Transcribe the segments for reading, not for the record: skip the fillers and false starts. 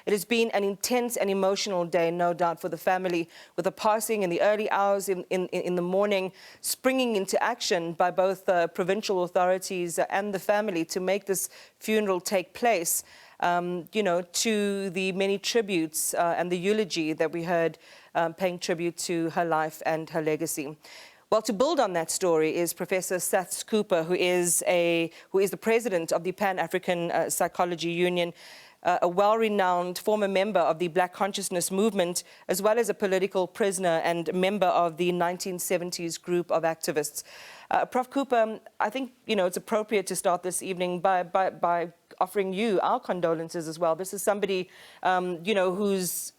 It has been an intense and emotional day, no doubt, for the family, with the passing in the early hours in the morning, springing into action by both provincial authorities and the family to make this funeral take place. To the many tributes and the eulogy that we heard paying tribute to her life and her legacy. Well, to build on that story is Professor Saths Cooper, who is the president of the Pan-African Psychology Union, a well-renowned former member of the Black Consciousness Movement, as well as a political prisoner and member of the 1970s group of activists. Prof Cooper, I think it's appropriate to start this evening by offering you our condolences as well. This is somebody, whose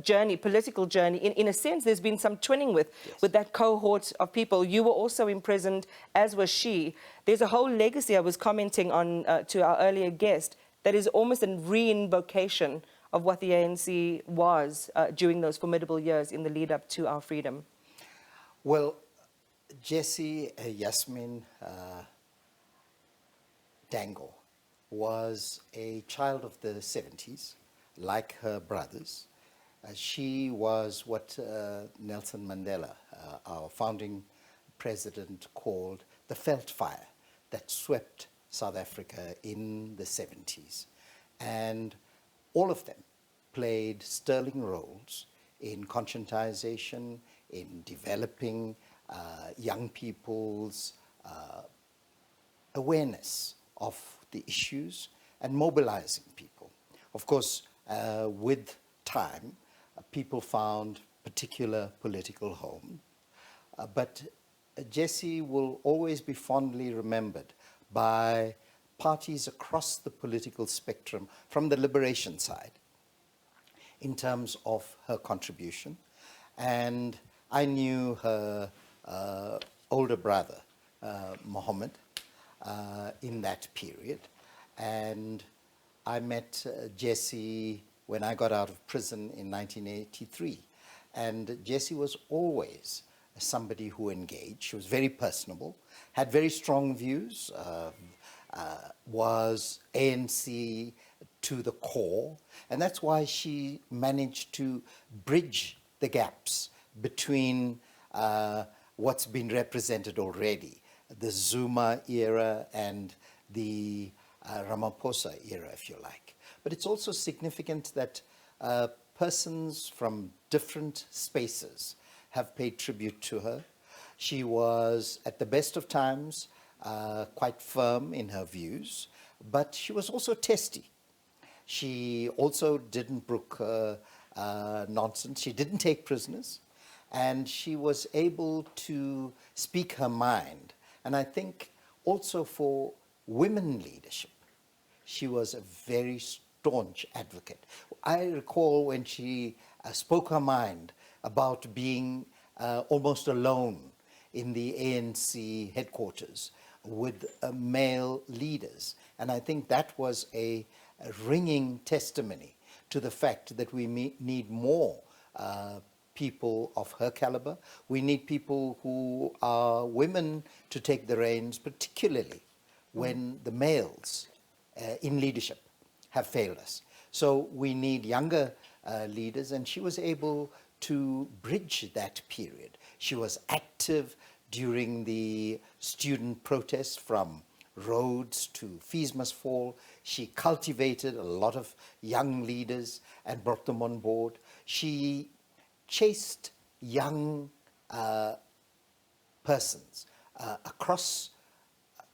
journey, political journey, in a sense, there's been some twinning with that cohort of people. You were also imprisoned, as was she. There's a whole legacy I was commenting on to our earlier guest that is almost a re-invocation of what the ANC was during those formidable years in the lead up to our freedom. Well, Jessie Yasmin Dangle was a child of the 70s, like her brothers. She was what Nelson Mandela, our founding president, called the Veld Fire that swept South Africa in the 70s. And all of them played sterling roles in conscientization, in developing young people's awareness of the issues and mobilizing people. Of course, with time, people found particular political home, but Jessie will always be fondly remembered by parties across the political spectrum from the liberation side in terms of her contribution. And I knew her older brother, Mohammed, in that period. And I met Jessie when I got out of prison in 1983. And Jessie was always somebody who engaged. She was very personable, had very strong views, was ANC to the core. And that's why she managed to bridge the gaps between what's been represented already, the Zuma era and the Ramaphosa era, if you like. But it's also significant that persons from different spaces have paid tribute to her. She was, at the best of times, quite firm in her views, but she was also testy. She also didn't brook nonsense. She didn't take prisoners, and she was able to speak her mind. And I think also for women leadership, she was a very staunch advocate. I recall when she spoke her mind about being almost alone in the ANC headquarters with male leaders. And I think that was a ringing testimony to the fact that we need more people of her caliber. We need people who are women to take the reins, particularly when the males in leadership have failed us. So we need younger leaders, and she was able to bridge that period. She was active during the student protests from Rhodes to Fees Must Fall. She cultivated a lot of young leaders and brought them on board. She chased young persons across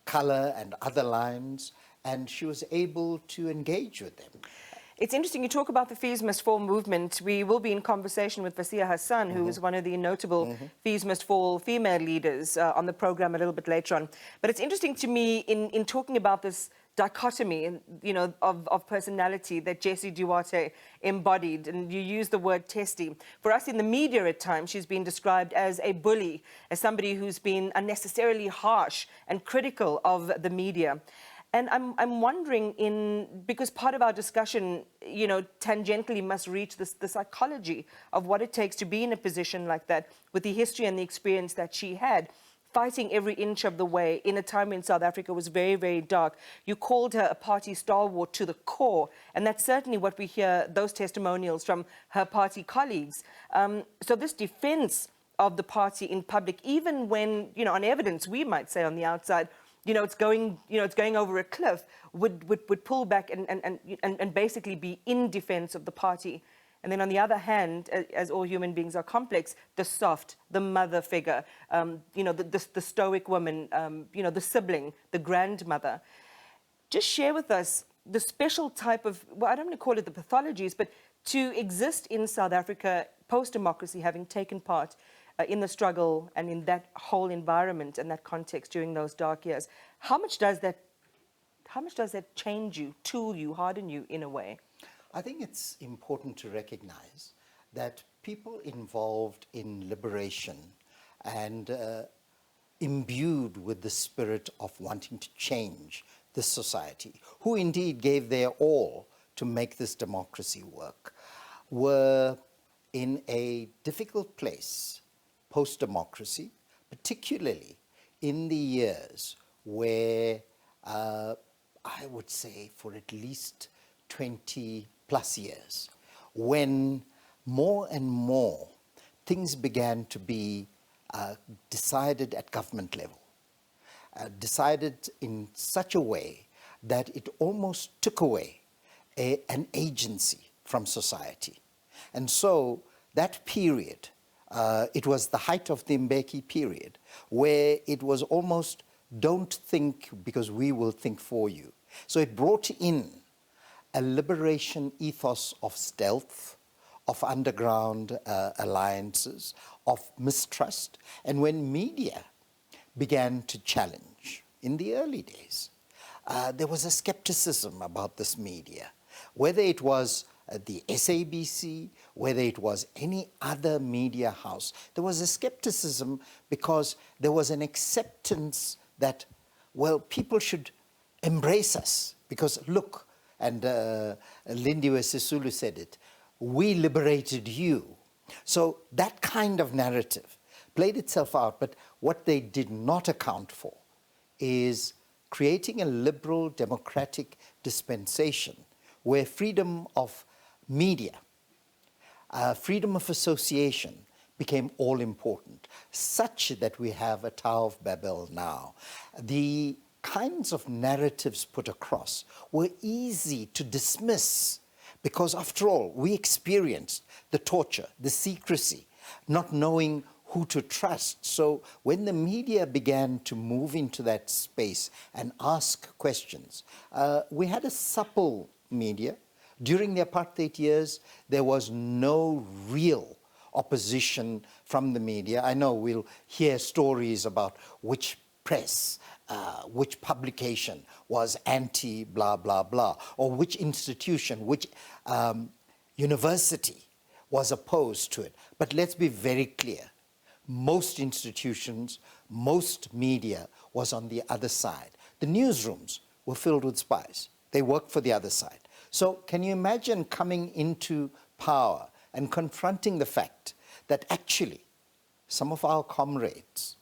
color and other lines, and she was able to engage with them. It's interesting, you talk about the Fees Must Fall movement. We will be in conversation with Vasia Hassan, who is one of the notable Fees Must Fall female leaders on the program a little bit later on. But it's interesting to me in talking about this dichotomy, of personality that Jessie Duarte embodied, and you use the word testy. For us in the media at times, she's been described as a bully, as somebody who's been unnecessarily harsh and critical of the media. And I'm wondering, because part of our discussion, tangentially must reach the psychology of what it takes to be in a position like that, with the history and the experience that she had. fighting every inch of the way in a time when South Africa was very, very dark. You called her a party stalwart to the core, and that's certainly what we hear, those testimonials from her party colleagues. So this defense of the party in public, even when, on evidence, we might say on the outside, it's going over a cliff, would pull back and basically be in defense of the party. And then on the other hand, as all human beings are complex, the soft, the mother figure, the stoic woman, the sibling, the grandmother. Just share with us the special type of, well, I don't want to call it the pathologies, but to exist in South Africa post-democracy, having taken part in the struggle and in that whole environment and that context during those dark years. How much does that change you, tool you, harden you in a way? I think it's important to recognize that people involved in liberation and imbued with the spirit of wanting to change this society, who indeed gave their all to make this democracy work, were in a difficult place post-democracy, particularly in the years where I would say for at least 20 plus years, when more and more things began to be decided at government level, decided in such a way that it almost took away an agency from society. And so that period, it was the height of the Mbeki period, where it was almost don't think because we will think for you. So it brought in a liberation ethos of stealth, of underground alliances, of mistrust. And when media began to challenge in the early days, there was a skepticism about this media, whether it was the SABC, whether it was any other media house. There was a skepticism because there was an acceptance that, well, people should embrace us because look, and Lindiwe Sisulu said it, we liberated you. So that kind of narrative played itself out, but what they did not account for is creating a liberal democratic dispensation where freedom of media, freedom of association became all important, such that we have a Tower of Babel now. The kinds of narratives put across were easy to dismiss because, after all, we experienced the torture, the secrecy, not knowing who to trust. So when the media began to move into that space and ask questions, we had a supple media. During the apartheid years, there was no real opposition from the media. I know we'll hear stories about which press, which publication was anti blah, blah, blah, or which institution, which university was opposed to it. But let's be very clear. Most institutions, most media was on the other side. The newsrooms were filled with spies. They worked for the other side. So can you imagine coming into power and confronting the fact that actually some of our comrades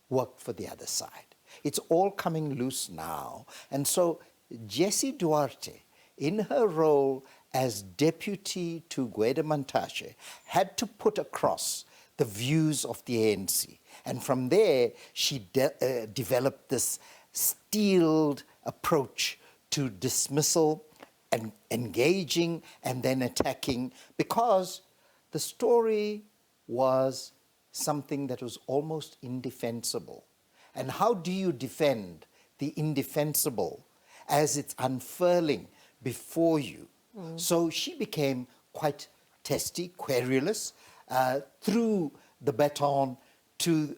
worked for the other side? It's all coming loose now. And so Jessie Duarte, in her role as deputy to Gwede Mantashe, had to put across the views of the ANC. And from there, she developed this steeled approach to dismissal and engaging and then attacking, because the story was something that was almost indefensible. And how do you defend the indefensible as it's unfurling before you? So she became quite testy, querulous, threw the baton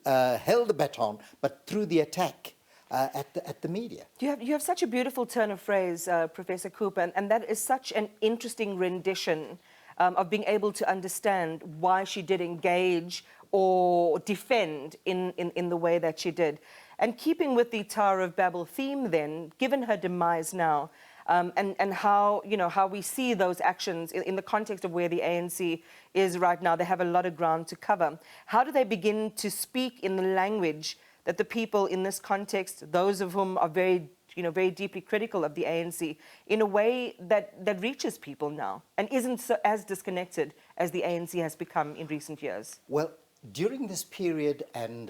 held the baton, but threw the attack at the media. You have such a beautiful turn of phrase, Professor Cooper, and that is such an interesting rendition of being able to understand why she did engage or defend in the way that she did. And keeping with the Tower of Babel theme then, given her demise now, and how, how we see those actions in the context of where the ANC is right now, they have a lot of ground to cover. How do they begin to speak in the language that the people in this context, those of whom are very, very deeply critical of the ANC, in a way that reaches people now and isn't as disconnected as the ANC has become in recent years? Well, during this period and,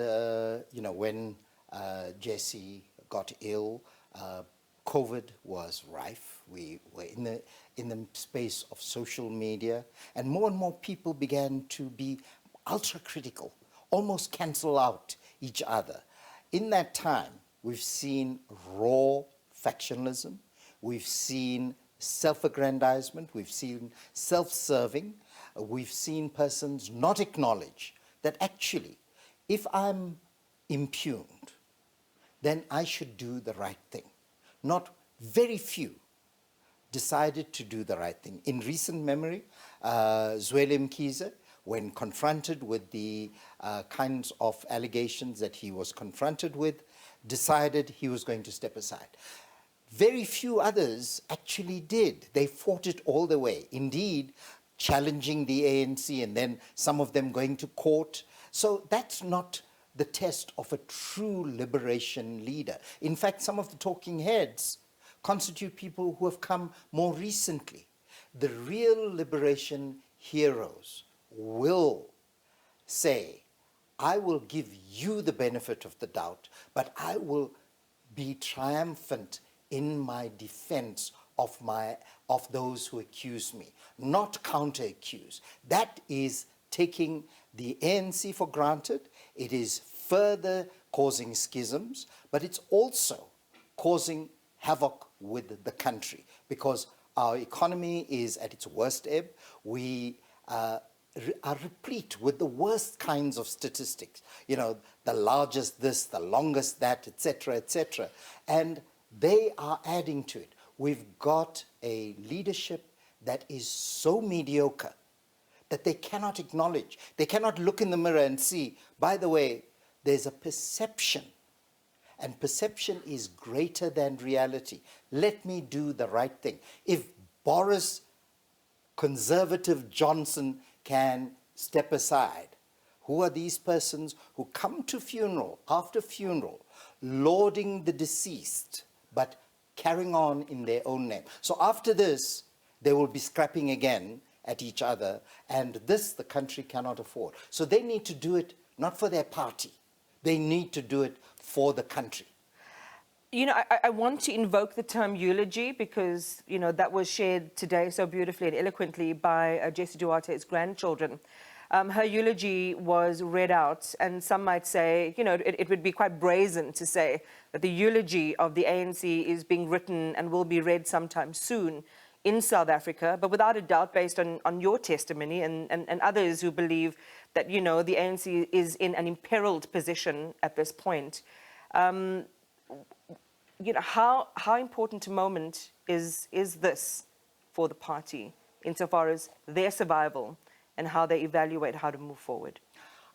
when Jessie got ill, COVID was rife. We were in the space of social media, and more people began to be ultra critical, almost cancel out each other. In that time, we've seen raw factionalism, we've seen self-aggrandizement, we've seen self-serving, we've seen persons not acknowledge that actually, if I'm impugned, then I should do the right thing. Not very few decided to do the right thing. In recent memory, Zweli Mkhize, when confronted with the kinds of allegations that he was confronted with, decided he was going to step aside. Very few others actually did. They fought it all the way. Indeed, challenging the ANC and then some of them going to court. So that's not the test of a true liberation leader. In fact, some of the talking heads constitute people who have come more recently. The real liberation heroes will say, I will give you the benefit of the doubt, but I will be triumphant in my defense of those who accuse me, not counter-accuse. That is taking the ANC for granted. It is further causing schisms, but it's also causing havoc with the country because our economy is at its worst ebb. We are replete with the worst kinds of statistics, the largest this, the longest that, etc., etc. And they are adding to it. We've got a leadership that is so mediocre that they cannot acknowledge. They cannot look in the mirror and see, by the way, there's a perception, and perception is greater than reality. Let me do the right thing. If Boris Conservative Johnson can step aside, who are these persons who come to funeral after funeral, lauding the deceased, but carrying on in their own name? So after this, they will be scrapping again at each other, and this the country cannot afford. So they need to do it not for their party. They need to do it for the country. I want to invoke the term eulogy because, that was shared today so beautifully and eloquently by Jessie Duarte's grandchildren. Her eulogy was read out, and some might say, it would be quite brazen to say that the eulogy of the ANC is being written and will be read sometime soon in South Africa, but without a doubt, based on your testimony and others who believe that, the ANC is in an imperiled position at this point. How important a moment is this for the party insofar as their survival and how they evaluate how to move forward?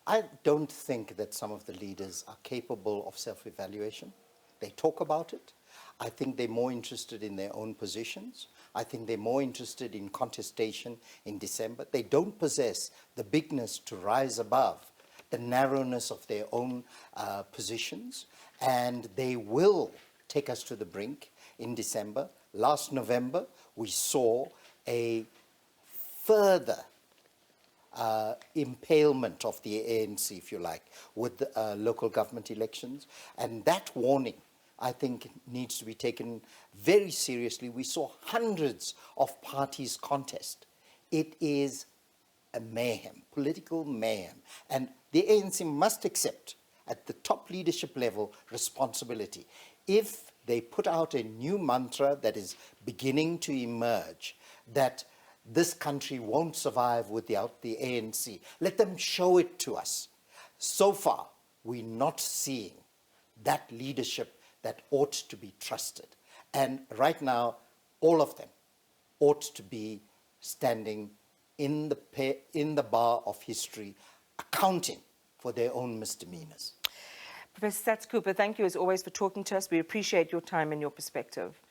I don't think that some of the leaders are capable of self-evaluation. They talk about it. I think they're more interested in their own positions. I think they're more interested in contestation in December. They don't possess the bigness to rise above the narrowness of their own positions, and they will take us to the brink in December. Last November, we saw a further impalement of the ANC, if you like, with local government elections. And that warning, I think, needs to be taken very seriously. We saw hundreds of parties contest. It is a mayhem, political mayhem. And the ANC must accept, at the top leadership level, responsibility. If they put out a new mantra that is beginning to emerge, that this country won't survive without the ANC, let them show it to us. So far, we're not seeing that leadership that ought to be trusted. And right now, all of them ought to be standing in the bar of history, accounting for their own misdemeanors. Professor Saths Cooper, thank you as always for talking to us. We appreciate your time and your perspective.